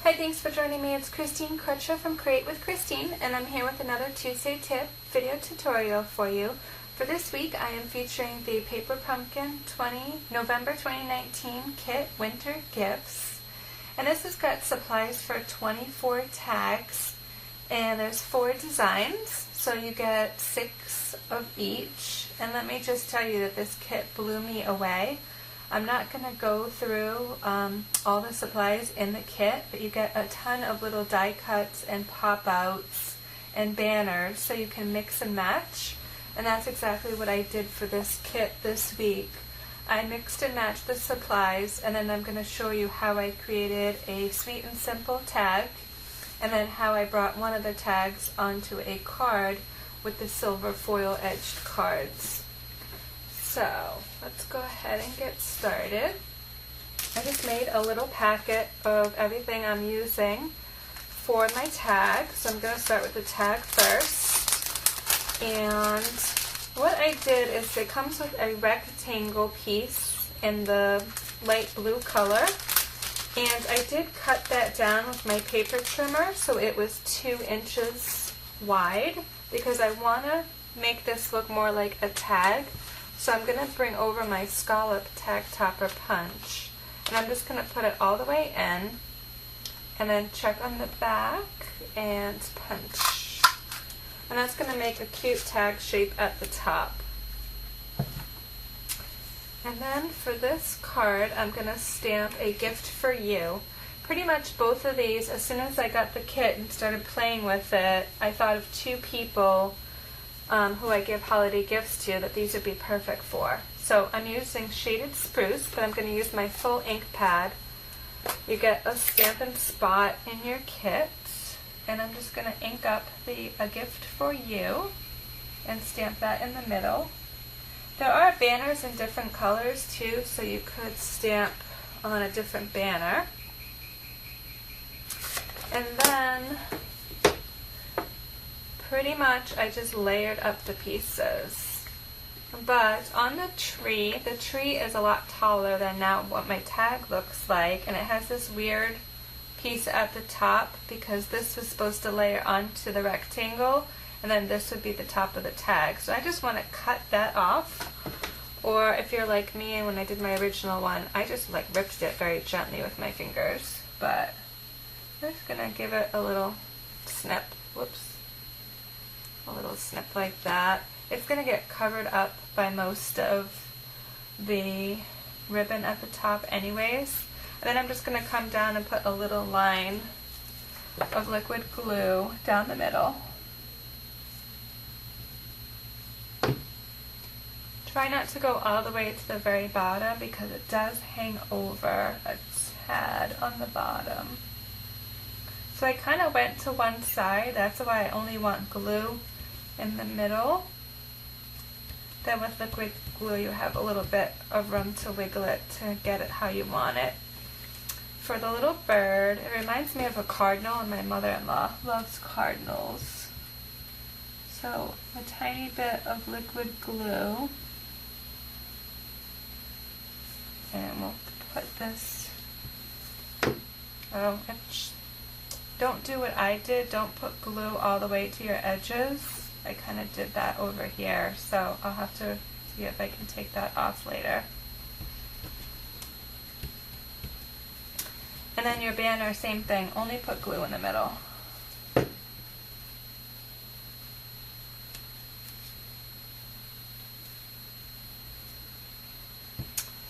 Hi, thanks for joining me. It's Christine Crutcher from Create with Christine, and I'm here with another Tuesday tip video tutorial for you. For this week, I am featuring the Paper Pumpkin November 2019 Kit Winter Gifts. And this has got supplies for 24 tags, and there's 4 designs, so you get 6 of each. And let me just tell you that this kit blew me away. I'm not going to go through all the supplies in the kit, but you get a ton of little die cuts and pop-outs and banners so you can mix and match. And that's exactly what I did for this kit this week. I mixed and matched the supplies, and then I'm going to show you how I created a sweet and simple tag, and then how I brought one of the tags onto a card with the silver foil edged cards. So let's go ahead and get started. I just made a little packet of everything I'm using for my tag. So I'm going to start with the tag first. And what I did is it comes with a rectangle piece in the light blue color. And I did cut that down with my paper trimmer so it was 2 inches wide because I want to make this look more like a tag. So I'm going to bring over my scallop tag topper punch, and I'm just going to put it all the way in, and then check on the back and punch. And that's going to make a cute tag shape at the top. And then for this card, I'm going to stamp a gift for you. Pretty much both of these, as soon as I got the kit and started playing with it, I thought of 2 people who I give holiday gifts to that these would be perfect for. So I'm using Shaded Spruce, but I'm going to use my full ink pad. You get a Stampin' Spot in your kit, and I'm just going to ink up a gift for you and stamp that in the middle. There are banners in different colors too, so you could stamp on a different banner. And then pretty much I just layered up the pieces. But on the tree is a lot taller than now what my tag looks like, and it has this weird piece at the top because this was supposed to layer onto the rectangle, and then this would be the top of the tag. So I just want to cut that off. Or if you're like me, and when I did my original one, I just ripped it very gently with my fingers. But I'm just going to give it a little snip. Whoops. A little snip like that. It's going to get covered up by most of the ribbon at the top anyways. And then I'm just going to come down and put a little line of liquid glue down the middle. Try not to go all the way to the very bottom because it does hang over a tad on the bottom. So I kind of went to one side. That's why I only want glue in the middle. Then with liquid glue you have a little bit of room to wiggle it to get it how you want it. For the little bird, it reminds me of a cardinal, and my mother-in-law loves cardinals. So a tiny bit of liquid glue, and we'll put this, don't do what I did, don't put glue all the way to your edges. I kind of did that over here, so I'll have to see if I can take that off later. And then your banner, same thing, only put glue in the middle.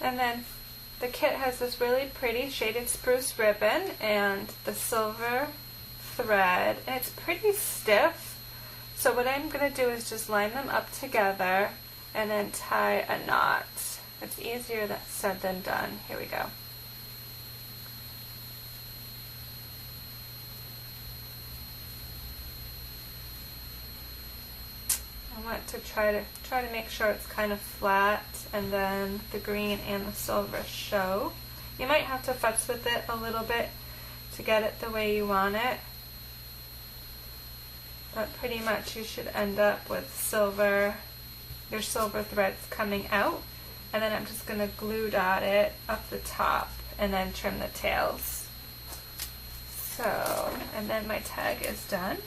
And then the kit has this really pretty Shaded Spruce ribbon and the silver thread, and it's pretty stiff. So what I'm going to do is just line them up together and then tie a knot. It's easier said than done. Here we go. I want to try to make sure it's kind of flat, and then the green and the silver show. You might have to futz with it a little bit to get it the way you want it. But pretty much you should end up with your silver threads coming out, and then I'm just going to glue dot it up the top and then trim the tails. So, and then my tag is done.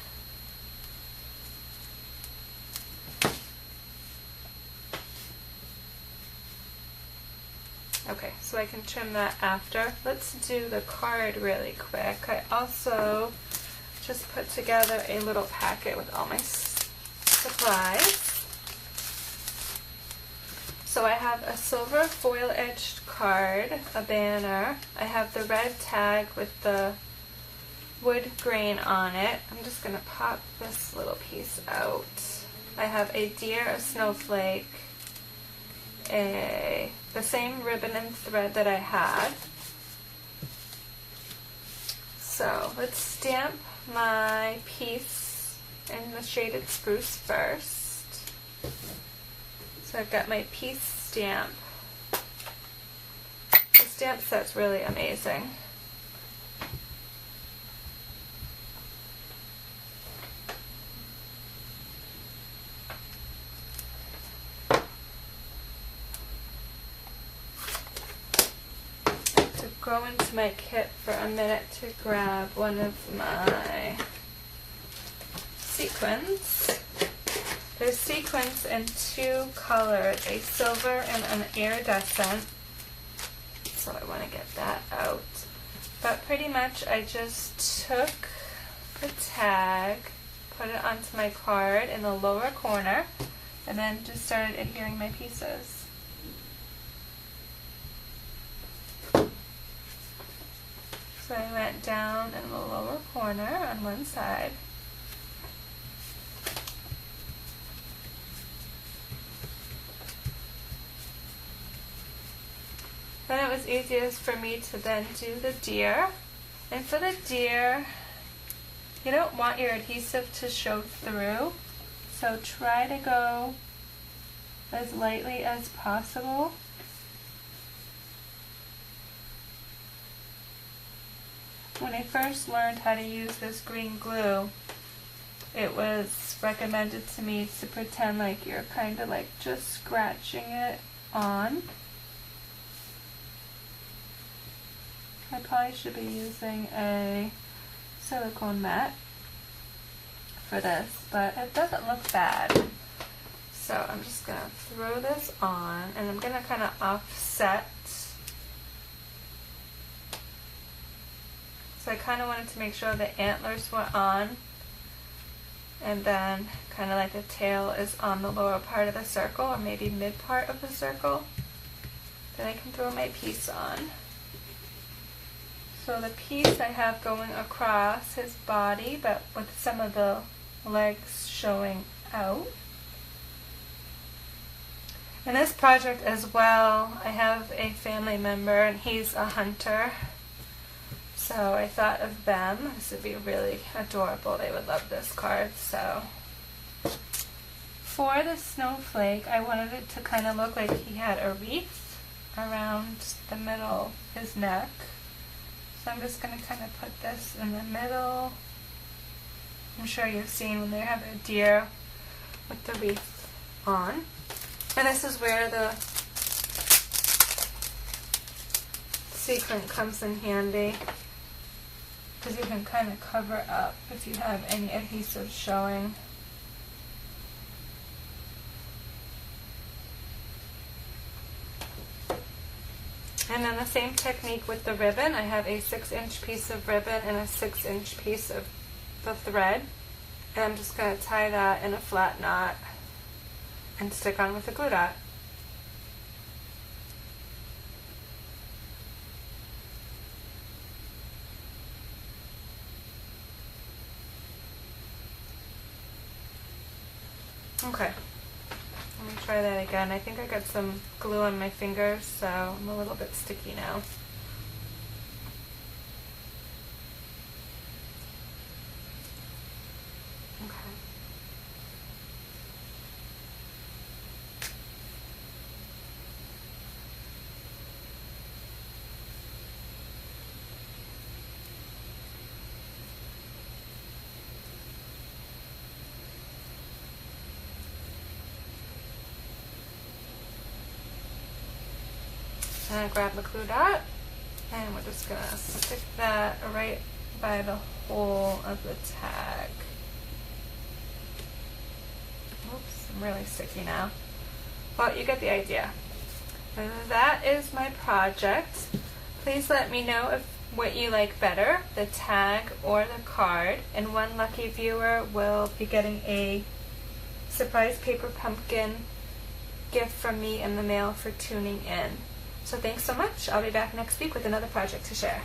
Okay, so I can trim that after. Let's do the card really quick. I also just put together a little packet with all my supplies. So I have a silver foil edged card, a banner. I have the red tag with the wood grain on it. I'm just going to pop this little piece out. I have a deer, a snowflake, the same ribbon and thread that I had. So let's stamp my piece in the shaded spruce first. So I've got my piece stamp. The stamp set's really amazing. Go into my kit for a minute to grab one of my sequins. There's sequins in two colors, a silver and an iridescent. So I want to get that out. But pretty much I just took the tag, put it onto my card in the lower corner, and then just started adhering my pieces. So I went down in the lower corner on one side. Then it was easiest for me to then do the deer. And for the deer, you don't want your adhesive to show through, so try to go as lightly as possible. When I first learned how to use this green glue, it was recommended to me to pretend like you're kind of like just scratching it on. I probably should be using a silicone mat for this, but it doesn't look bad. So I'm just going to throw this on, and I'm going to kind of offset. So I kind of wanted to make sure the antlers were on, and then kind of like the tail is on the lower part of the circle, or maybe mid part of the circle. Then I can throw my piece on. So the piece I have going across his body, but with some of the legs showing out. In this project as well, I have a family member, and he's a hunter. So I thought of them. This would be really adorable. They would love this card. So for the snowflake, I wanted it to kind of look like he had a wreath around the middle of his neck. So I'm just going to kind of put this in the middle. I'm sure you've seen when they have a deer with the wreath on. And this is where the sequin comes in handy, because you can kind of cover up if you have any adhesive showing. And then the same technique with the ribbon. I have a 6-inch piece of ribbon and a 6-inch piece of the thread. And I'm just going to tie that in a flat knot and stick on with a glue dot. Okay, let me try that again. I think I got some glue on my fingers, so I'm a little bit sticky now. Okay. And I grab the glue dot, and we're just going to stick that right by the hole of the tag. Oops, I'm really sticky now. Well, you get the idea. And that is my project. Please let me know what you like better, the tag or the card, and one lucky viewer will be getting a surprise paper pumpkin gift from me in the mail for tuning in. So thanks so much. I'll be back next week with another project to share.